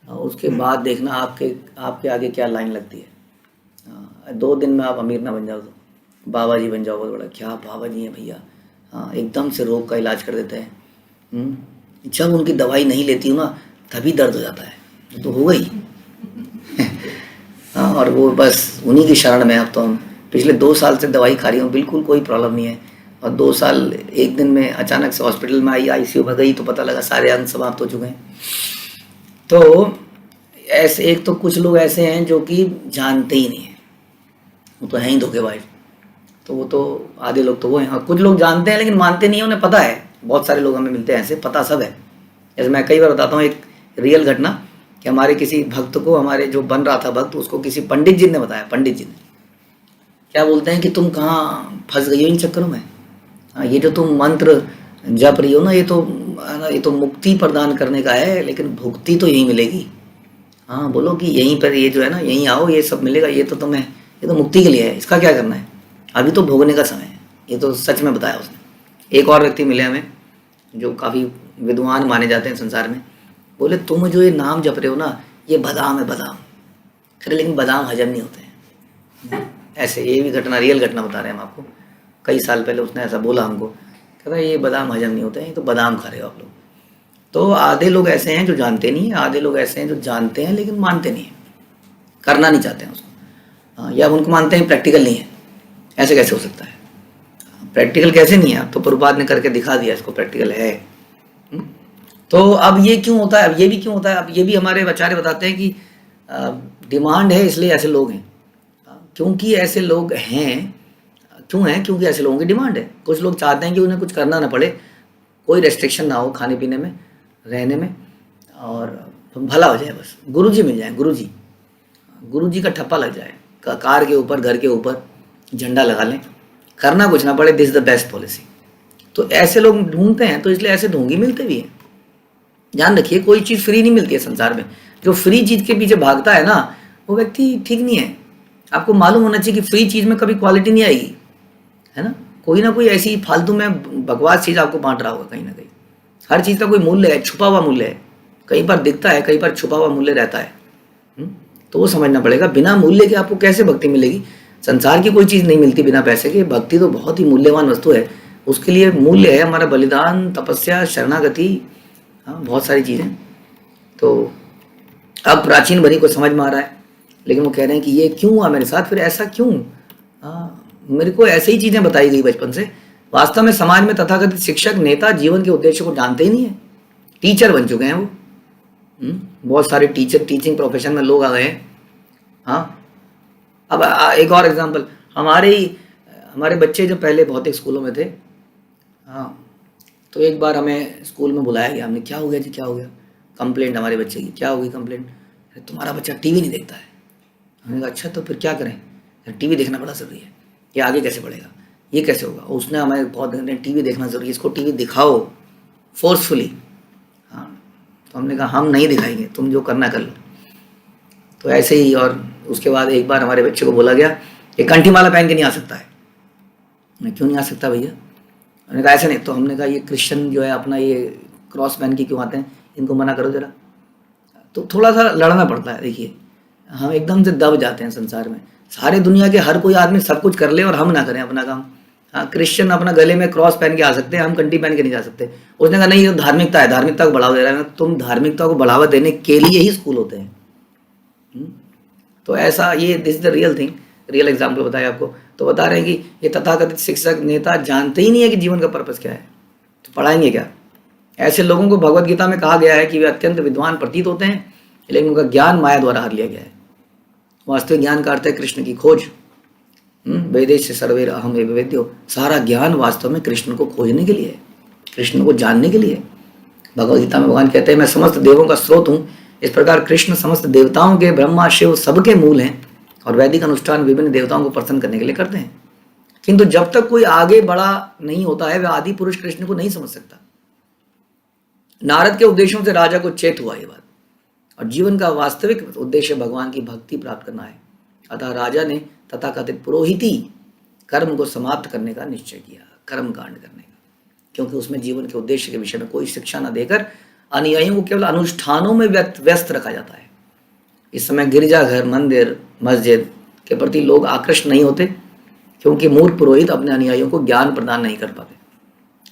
उसके बाद देखना आपके आगे क्या लाइन लगती है। 2 दिन में आप अमीर ना बन जाओ तो बाबा जी बन जाओ, बहुत बड़ा। क्या बाबा जी हैं भैया, हाँ एकदम से रोग का इलाज कर देते हैं। जब उनकी दवाई नहीं लेती हूँ ना तभी दर्द हो जाता है, तो हो गई। हाँ, और वो बस उन्हीं की शरण में। अब तो हम पिछले 2 साल से दवाई खा रही हूँ, बिल्कुल कोई प्रॉब्लम नहीं है। और 2 साल एक दिन में अचानक से हॉस्पिटल में आई, ICU में गई तो पता लगा सारे अंग समाप्त हो चुके हैं। तो ऐसे एक तो कुछ लोग ऐसे हैं जो कि जानते ही नहीं है, वो तो हैं ही धोखेबाज। तो वो तो आधे लोग तो वो हैं, और कुछ लोग जानते हैं लेकिन मानते नहीं है, उन्हें पता है। बहुत सारे लोग हमें मिलते हैं ऐसे, पता सब है। जैसे मैं कई बार बताता हूँ एक रियल घटना कि हमारे किसी भक्त को, हमारे जो बन रहा था भक्त, उसको किसी पंडित जी ने बताया। पंडित जी ने क्या बोलते हैं कि तुम कहाँ फंस गई हो इन चक्करों में, ये जो तुम मंत्र जप रही हो ना, ये तो मुक्ति प्रदान करने का है, लेकिन भुक्ति तो यहीं मिलेगी। हाँ बोलो कि यहीं पर ये जो है ना, यहीं आओ, ये सब मिलेगा, ये तो मुक्ति के लिए है, इसका क्या करना है, अभी तो भोगने का समय है। ये तो सच में बताया उसने। एक और व्यक्ति मिले हमें जो काफ़ी विद्वान माने जाते हैं संसार में, बोले तुम जो ये नाम जप रहे हो ना, ये बादाम है बादाम। अरे लेकिन बादाम हजम नहीं होते हैं। ऐसे ये भी घटना, रियल घटना बता रहे हैं हम आपको। कई साल पहले उसने ऐसा बोला हमको, कहता ये बादाम हजम नहीं होते हैं, तो बादाम खा रहे हो आप लोग। तो आधे लोग ऐसे हैं जो जानते नहीं हैं, आधे लोग ऐसे हैं जो जानते हैं लेकिन मानते नहीं हैं, करना नहीं चाहते हैं उसको, या उनको मानते हैं प्रैक्टिकल नहीं है। ऐसे कैसे हो सकता है? प्रैक्टिकल कैसे नहीं है? अब तो प्रभुपाद ने करके दिखा दिया इसको प्रैक्टिकल है। तो अब ये क्यों होता है? अब ये भी क्यों होता है? अब ये भी हमारे आचार्य बताते हैं कि डिमांड है इसलिए ऐसे लोग हैं। क्योंकि ऐसे लोग हैं, क्यों हैं? क्योंकि ऐसे लोगों की डिमांड है। कुछ लोग चाहते हैं कि उन्हें कुछ करना ना पड़े, कोई रेस्ट्रिक्शन ना हो खाने पीने में, रहने में, और भला हो जाए, बस गुरुजी मिल जाए, गुरुजी का ठप्पा लग जाए, कार के ऊपर, घर के ऊपर झंडा लगा लें, करना कुछ ना पड़े, दिस द बेस्ट पॉलिसी। तो ऐसे लोग ढूंढते हैं, तो इसलिए ऐसे ढोंगी मिलते भी हैं। ध्यान रखिए, कोई चीज़ फ्री नहीं मिलती है संसार में। जो फ्री चीज़ के पीछे भागता है ना, वो व्यक्ति ठीक नहीं है। आपको मालूम होना चाहिए कि फ्री चीज़ में कभी क्वालिटी नहीं आएगी, है ना। कोई ना कोई ऐसी फालतू में बकवास चीज़ आपको बांट रहा होगा कहीं ना कहीं। हर चीज़ का कोई मूल्य है, छुपा हुआ मूल्य है, कई बार दिखता है, कई बार छुपा हुआ मूल्य रहता है। तो वो समझना पड़ेगा। बिना मूल्य के आपको कैसे भक्ति मिलेगी? संसार की कोई चीज़ नहीं मिलती बिना पैसे के। भक्ति तो बहुत ही मूल्यवान वस्तु है, उसके लिए मूल्य है हमारा बलिदान, तपस्या, शरणागति, हाँ, बहुत सारी चीज़ें। तो अब प्राचीन बनी को समझ में आ रहा है, लेकिन वो कह रहे हैं कि ये क्यों हुआ मेरे साथ, फिर ऐसा क्यों? मेरे को ऐसे ही चीज़ें बताई गई बचपन से। वास्तव में समाज में तथाकथित शिक्षक, नेता जीवन के उद्देश्य को जानते ही नहीं है, टीचर बन चुके हैं वो। बहुत सारे टीचर, टीचिंग प्रोफेशन में लोग आ गए हैं। हाँ, अब एक और एग्जांपल, हमारे बच्चे जो पहले भौतिक स्कूलों में थे, हाँ, तो एक बार हमें स्कूल में बुलाया गया। हमने, क्या हो गया जी, क्या हो गया? कंप्लेंट हमारे बच्चे की। क्या हो गई कंप्लेंट? तुम्हारा बच्चा टीवी नहीं देखता है। हमने कहा अच्छा, तो फिर क्या करें? टीवी देखना बड़ा ज़रूरी है, ये आगे कैसे बढ़ेगा, ये कैसे होगा? उसने हमें बहुत टीवी देखना ज़रूरी है, इसको टीवी दिखाओ फोर्सफुली। हाँ, तो हमने कहा हम नहीं दिखाएंगे, तुम जो करना कर लो। तो ऐसे ही। और उसके बाद एक बार हमारे बच्चे को बोला गया, ये कंठी माला पहन के नहीं आ सकता है। क्यों नहीं आ सकता भैया? हमने कहा ऐसे नहीं। तो हमने कहा ये क्रिश्चियन जो है अपना ये क्रॉस पहन के क्यों आते हैं, इनको मना करो जरा। तो थोड़ा सा लड़ना पड़ता है। देखिए, हम एकदम से दब जाते हैं संसार में। सारे दुनिया के हर कोई आदमी सब कुछ कर ले और हम ना करें अपना काम। हाँ, क्रिश्चियन अपना गले में क्रॉस पहन के आ सकते हैं, हम कंठी पहन के नहीं जा सकते। उसने कहा नहीं, ये धार्मिकता है, धार्मिकता को बढ़ावा दे रहा है। तुम धार्मिकता को बढ़ावा देने के लिए ही स्कूल होते हैं। तो ऐसा, ये this the real thing, real example बताया आपको। तो बता रहे हैं कि ये तथाकथित शिक्षक, नेता जानते ही नहीं है कि जीवन का पर्पस क्या है, तो पढ़ाएंगे क्या? ऐसे लोगों को भगवत गीता में कहा गया है कि वे अत्यंत विद्वान प्रतीत होते हैं, लेकिन उनका ज्ञान माया द्वारा हर लिया गया है। वास्तविक ज्ञान का अर्थ है कृष्ण की खोज। वेदेश सर्वेर अहम एव वेद्यो। सारा ज्ञान वास्तव में कृष्ण को खोजने के लिए है, कृष्ण को जानने के लिए। भगवद गीता में भगवान कहते हैं मैं समस्त देवों का स्रोत हूँ। इस प्रकार कृष्ण समस्त देवताओं के, ब्रह्मा शिव सबके मूल हैं, और वैदिक अनुष्ठान विभिन्न देवताओं को प्रसन्न करने के लिए करते हैं। किंतु जब तक कोई आगे बड़ा नहीं होता है, वह आदि पुरुष कृष्ण को नहीं समझ सकता। नारद के उपदेशों से राजा को चेत हुआ ये बात, और जीवन का वास्तविक उद्देश्य भगवान की भक्ति प्राप्त करना है। अतः राजा ने तथाकथित पुरोहिती कर्म को समाप्त करने का निश्चय किया, कर्म कांड करने का, क्योंकि उसमें जीवन के उद्देश्य के विषय में कोई शिक्षा न देकर अनुयायियों को केवल अनुष्ठानों में व्यस्त रखा जाता है। इस समय गिरजाघर, मंदिर, मस्जिद के प्रति लोग आकृष्ट नहीं होते, क्योंकि मूर्ख पुरोहित अपने अनुयायियों को ज्ञान प्रदान नहीं कर पाते।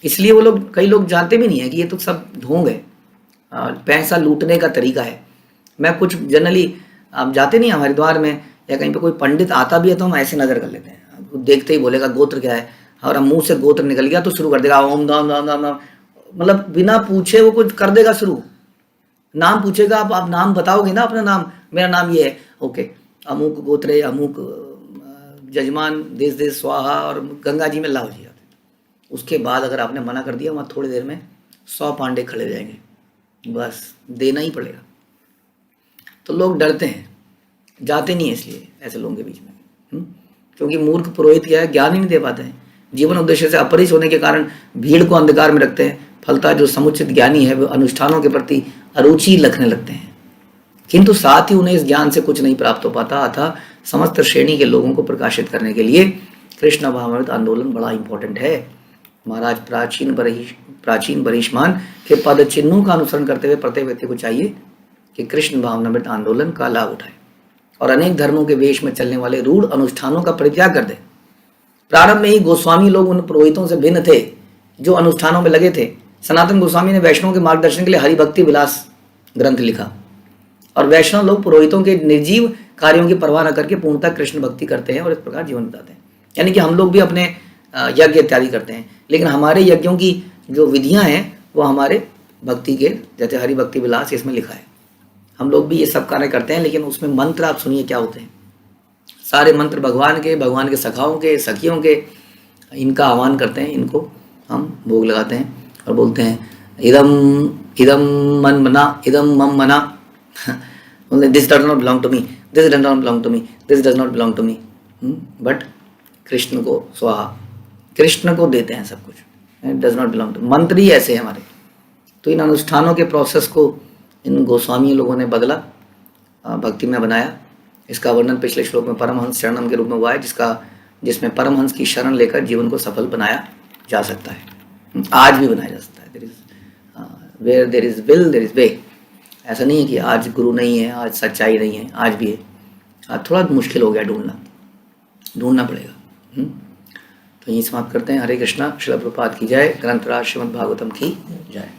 इसलिए वो लोग, कई लोग जानते भी नहीं है कि ये तो सब ढोंग है, पैसा लूटने का तरीका है। मैं कुछ जनरली, आप जाते नहीं हरिद्वार में या कहीं पे कोई पंडित आता भी है तो हम ऐसे नज़र कर लेते हैं, देखते ही बोलेगा गोत्र क्या है, और हम मुंह से गोत्र निकल गया तो शुरू कर देगा ओम दाम दाम दाम दाम, मतलब बिना पूछे वो कुछ कर देगा शुरू। नाम पूछेगा, आप नाम बताओगे ना अपना नाम, मेरा नाम ये है, ओके, अमुक गोत्रे, अमुक जजमान, देश देश स्वाहा, और गंगा जी में लाओ जी। उसके बाद अगर आपने मना कर दिया, वहाँ थोड़ी देर में 100 पांडे खड़े हो जाएंगे, बस देना ही पड़ेगा। तो लोग डरते हैं, जाते नहीं है इसलिए ऐसे लोगों के बीच में, क्योंकि मूर्ख पुरोहित क्या है, ज्ञान ही नहीं दे पाते हैं। जीवन उद्देश्य से अपरिचित होने के कारण भीड़ को अंधकार में रखते हैं। फलतः जो समुचित ज्ञानी है वो अनुष्ठानों के प्रति अरुचि रखने लगते हैं, किंतु साथ ही उन्हें इस ज्ञान से कुछ नहीं प्राप्त हो पाता। अतः समस्त श्रेणी के लोगों को प्रकाशित करने के लिए कृष्ण भावामृत आंदोलन बड़ा इंपॉर्टेंट है। महाराज प्राचीन बरिष्मान के पद चिन्हों का अनुसरण करते हुए प्रत्येक व्यक्ति को चाहिए कि कृष्ण भावनामृत आंदोलन का लाभ उठाए और अनेक धर्मों के वेश में चलने वाले रूढ़ अनुष्ठानों का परित्याग कर दे। प्रारंभ में ही गोस्वामी लोग उन पुरोहितों से भिन्न थे जो अनुष्ठानों में लगे थे। सनातन गोस्वामी ने वैष्णव के मार्गदर्शन के लिए हरिभक्ति विलास ग्रंथ लिखा और वैष्णव लोग पुरोहितों के निर्जीव कार्यों की परवाह न करके पूर्णतः कृष्ण भक्ति करते हैं और इस प्रकार जीवन बिताते हैं। यानी कि हम लोग भी अपने यज्ञ इत्यादि करते हैं, लेकिन हमारे यज्ञों की जो विधियां हैं वो हमारे भक्ति के, जैसे हरिभक्ति विलास इसमें लिखा है। हम लोग भी ये सब कार्य करते हैं, लेकिन उसमें मंत्र आप सुनिए क्या होते हैं। सारे मंत्र भगवान के सखाओं के, सखियों के, इनका आह्वान करते हैं, इनको हम भोग लगाते हैं और बोलते हैं इदम मन मना, इदम मम मना, this does not belong to me, this does not belong to me, this does not belong to me, but Krishna को स्वाहा, कृष्ण को देते हैं सब कुछ, it does not belong to. मंत्र ही ऐसे हैं हमारे। तो इन अनुष्ठानों के प्रोसेस को इन गोस्वामी लोगों ने बदला, भक्ति में बनाया। इसका वर्णन पिछले श्लोक में परमहंस शरणम के रूप में हुआ है, जिसमें परमहंस की शरण लेकर जीवन को सफल बनाया जा सकता है, आज भी बनाया जा सकता है। Where there is will there is way. ऐसा नहीं है कि आज गुरु नहीं है, आज सच्चाई नहीं है, आज भी है। आज थोड़ा मुश्किल हो गया, ढूंढना पड़ेगा। तो यही समाप्त करते हैं। हरे कृष्णा। श्रील प्रभुपाद की जय। ग्रंथराज श्रीमद् भागवतम की जय।